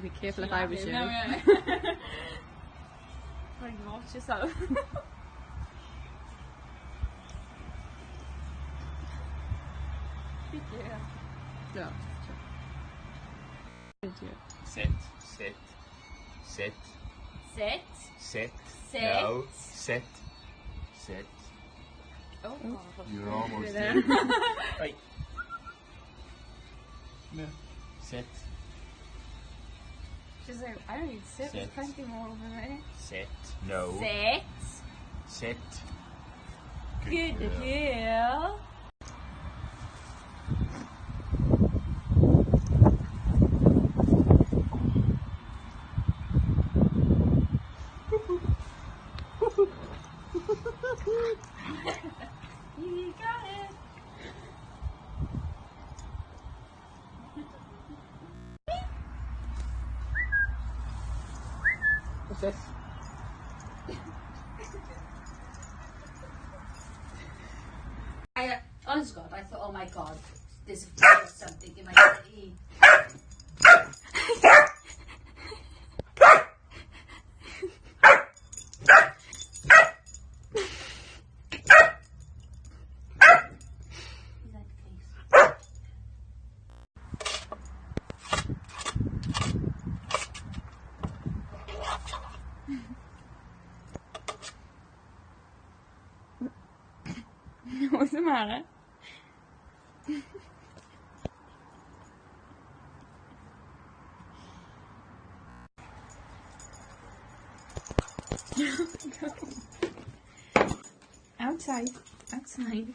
I'd be careful if I was you. No, yeah. Trying to watch yourself. Yeah. No. Sit. Sit. Sit. Sit. Sit. Sit. No. Sit. Sit. Oh, You're almost there. there. Right. No. Sit. She's like, I don't need to sit. There's Sit. plenty more over there. Sit. No. Sit. Sit. Good girl. girl. You got it. What's this? Honest to God, I thought, oh my God, there's something in my city. What's the matter? Outside. Outside.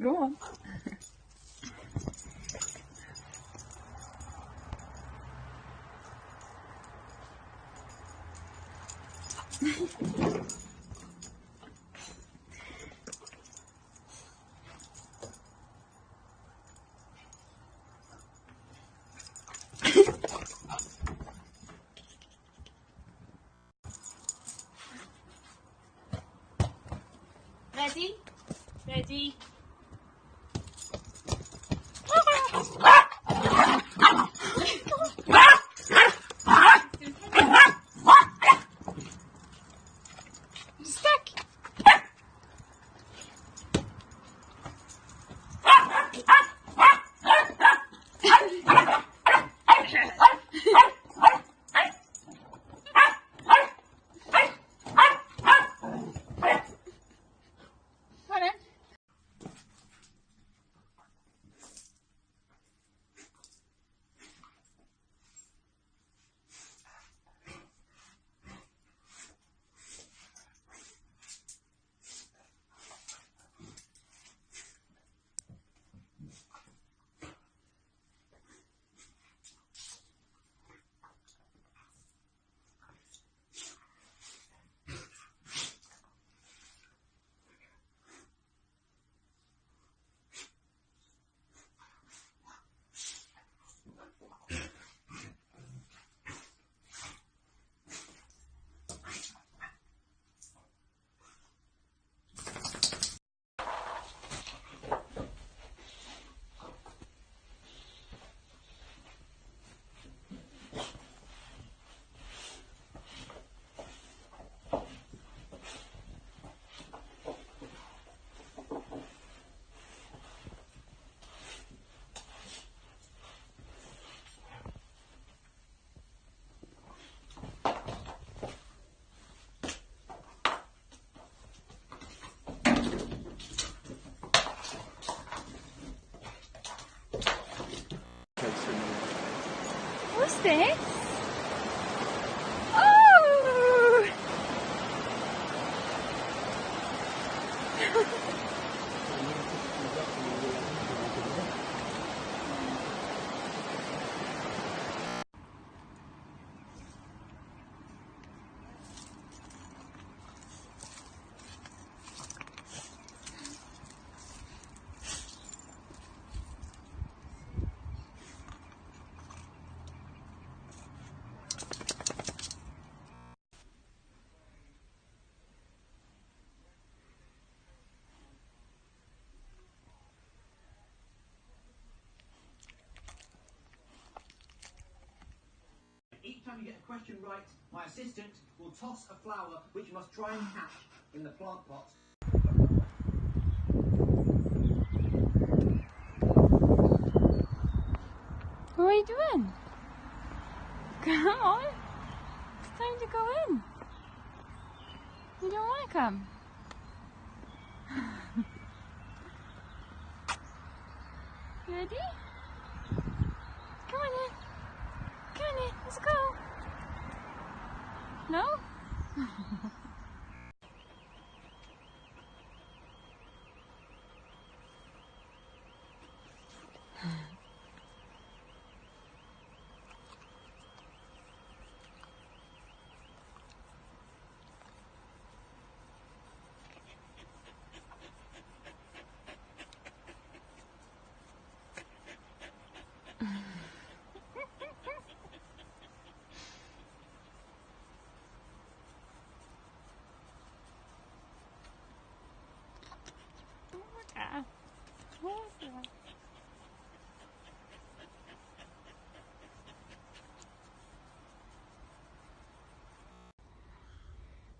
Go on. Ready? Ready? Stuck. What's this? Oh! get a question right, my assistant will toss a flower which you must try and catch in the plant pot. What are you doing? Come on. It's time to go in. You don't want to come. You ready? Come on in. Come on in. Let's go. No?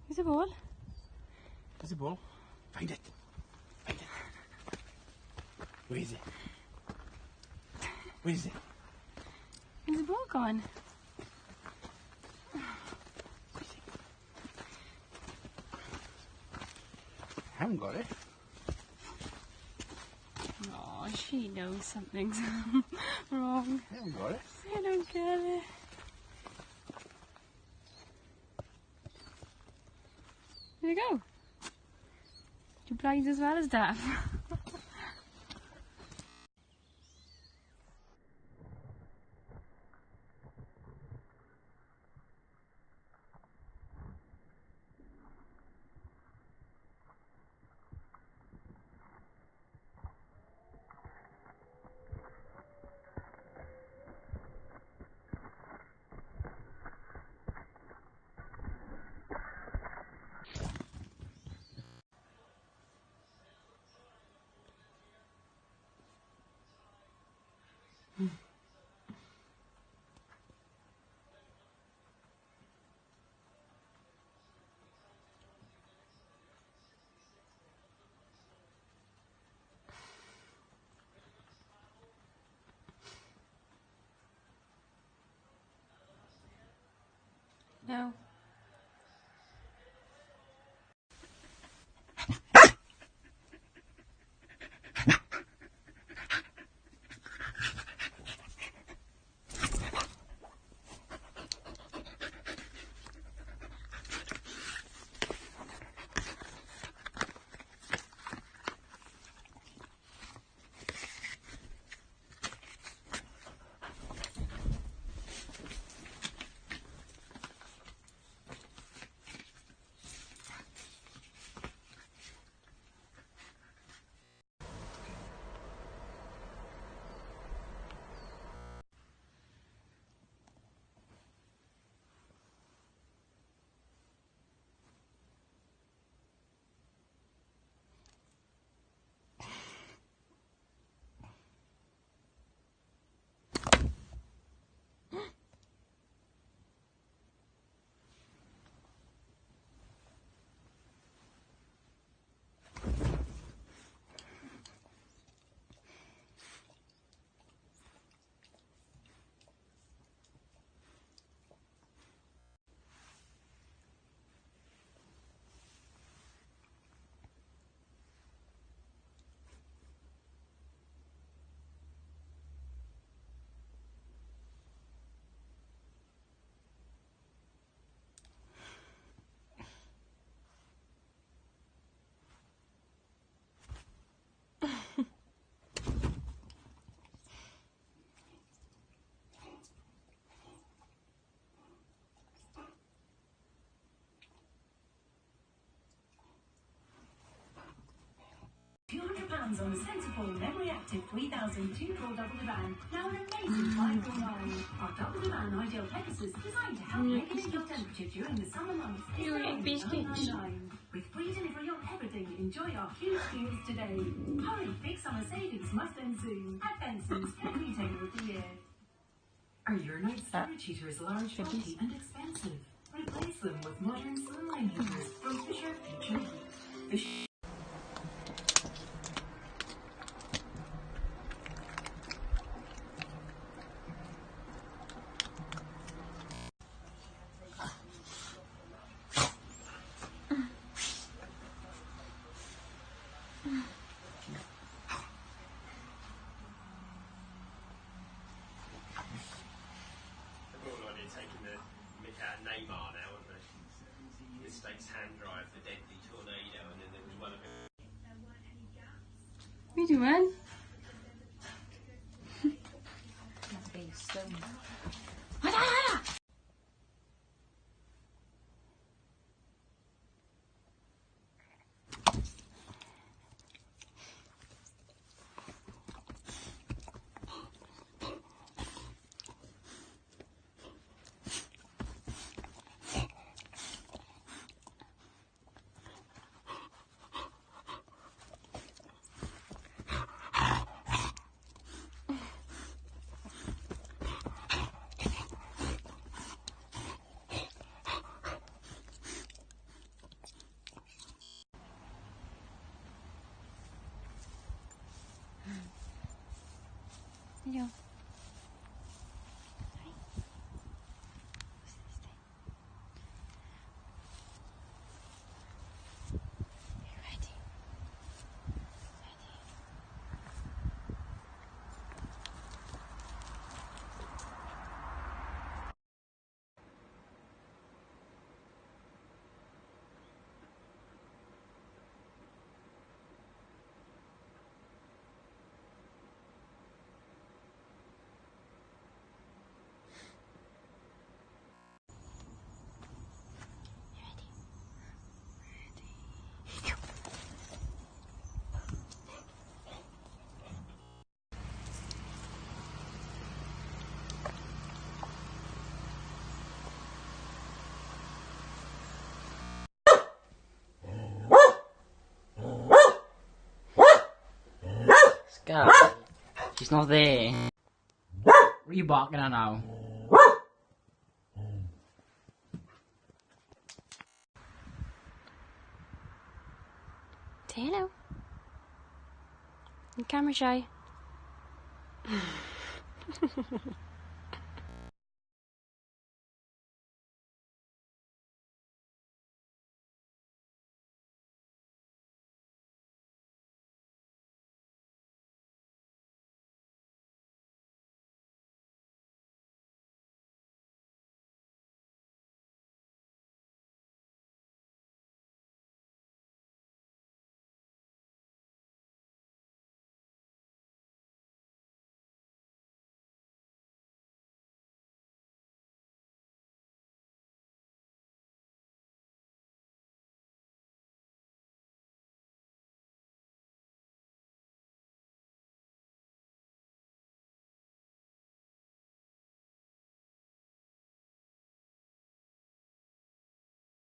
There's a ball. There's a ball. Find it. Find it. Where is it? Where is it? Where's the ball gone? I haven't got it. Oh, she knows something's wrong. I haven't got it. I don't get it. There you go. You blind as well as deaf. No. £200 on a sensible, memory-active 3000 2-core double divan. Now an amazing 549. Our double divan ideal Pegasus designed to help regulate your temperature during the summer months. You like biscuits? With free delivery on everything, enjoy our huge deals today. Hurry, big summer savings must end soon at Benson's, pet retailer of the year. Are your night storage heaters large, bulky, and expensive? Replace them with modern slimline heaters from Fisher Future Heat. Fisher Taking the mick out of Neymar now, haven't they? Mistakes hand drive, the deadly tornado, and then there was one of them. What are you doing? Not being stoned. Video. Sky, she's not there. What are you barking at now? Say hello. I'm camera shy.